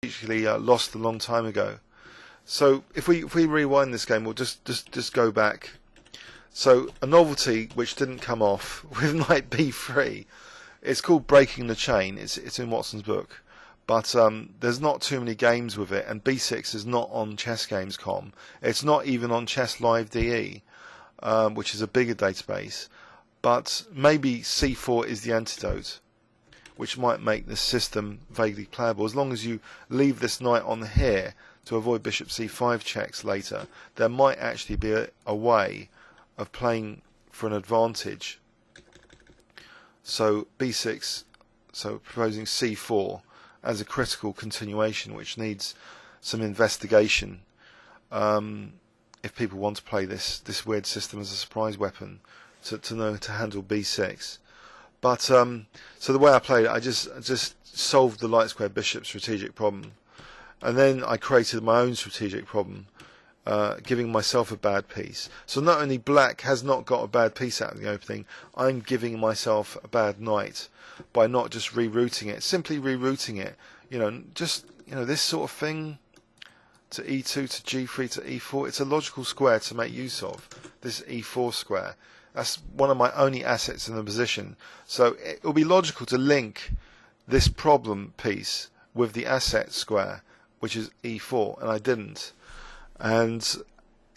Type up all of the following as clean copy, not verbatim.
strategically lost a long time ago. So if we rewind this game, we'll just go back. So a novelty which didn't come off with knight b3. It's called breaking the chain. It's in Watson's book, but there's not too many games with it. And b6 is not on chessgames.com. It's not even on Chess Live DE, which is a bigger database. But maybe c4 is the antidote, which might make this system vaguely playable. As long as you leave this knight on here to avoid bishop c5 checks later, there might actually be a way of playing for an advantage. So b6, so proposing c4 as a critical continuation, which needs some investigation if people want to play this weird system as a surprise weapon to know to handle b6. But so the way I played it, I just solved the light square bishop strategic problem, and then I created my own strategic problem, giving myself a bad piece. So not only black has not got a bad piece out of the opening, I'm giving myself a bad knight by not just rerouting it, simply rerouting it. This sort of thing to e2 to g3 to e4. It's a logical square to make use of, this e4 square. That's one of my only assets in the position. So it will be logical to link this problem piece with the asset square, which is e4, and I didn't. And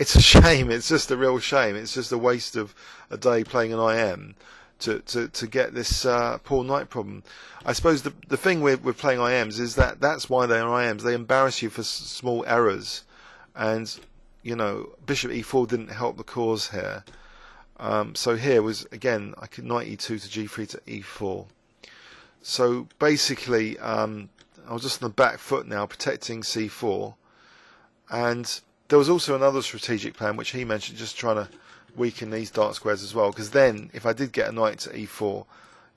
it's a shame. It's just a real shame. It's just a waste of a day playing an IM to get this poor knight problem. I suppose the thing with playing IMs is that's why they are IMs. They embarrass you for small errors, and bishop e4 didn't help the cause here. So here was, again, I could knight e2 to g3 to e4. So basically, I was just on the back foot now, protecting c4. And there was also another strategic plan, which he mentioned, just trying to weaken these dark squares as well. Because then, if I did get a knight to e4,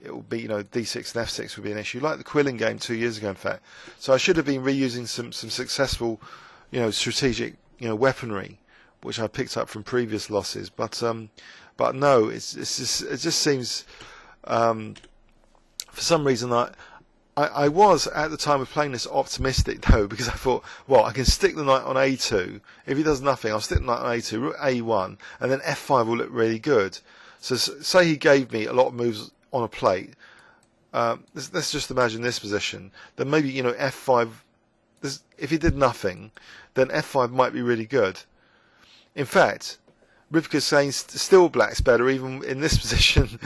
it would be, d6 and f6 would be an issue, like the Quilling game 2 years ago, in fact. So I should have been reusing some successful, strategic, weaponry, which I picked up from previous losses. But no, it just seems, for some reason, I was at the time of playing this optimistic though, because I thought, well, I can stick the knight on a2. If he does nothing, I'll stick the knight on a2, rook a1, and then f5 will look really good. So say he gave me a lot of moves on a plate. Let's just imagine this position. Then maybe f5. If he did nothing, then f5 might be really good. In fact, Rivka's saying still black's better even in this position.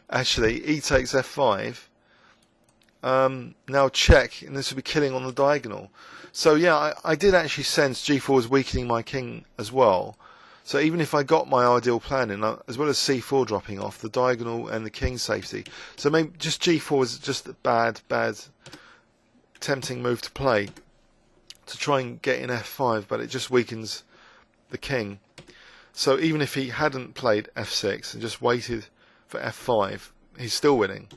Actually, e takes f5. Now check, and this would be killing on the diagonal. So yeah, I did actually sense g4 was weakening my king as well. So even if I got my ideal plan in, as well as c4 dropping off, the diagonal and the king safety. So maybe just g4 was just a bad, tempting move to play, to try and get in f5, but it just weakens the king. So even if he hadn't played f6 and just waited for f5, he's still winning.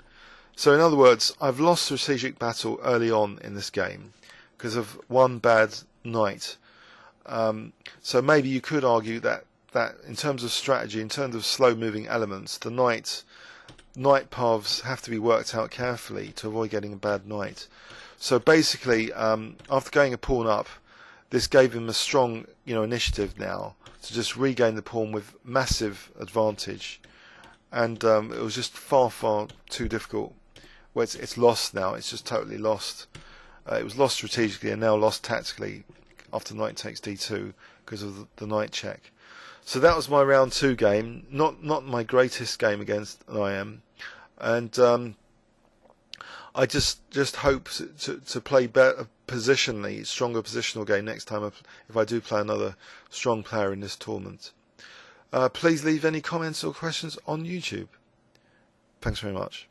So in other words, I've lost the strategic battle early on in this game because of one bad knight. So maybe you could argue that in terms of strategy, in terms of slow-moving elements, the knight paths have to be worked out carefully to avoid getting a bad knight. So basically, after going a pawn up, this gave him a strong, initiative now to just regain the pawn with massive advantage, and it was just far too difficult. Well, it's lost now. It's just totally lost. It was lost strategically and now lost tactically after knight takes d2 because of the knight check. So that was my round 2 game. Not my greatest game against an IM, and I just hope to play better positionally, stronger positional game next time if I do play another strong player in this tournament. Please leave any comments or questions on YouTube. Thanks very much.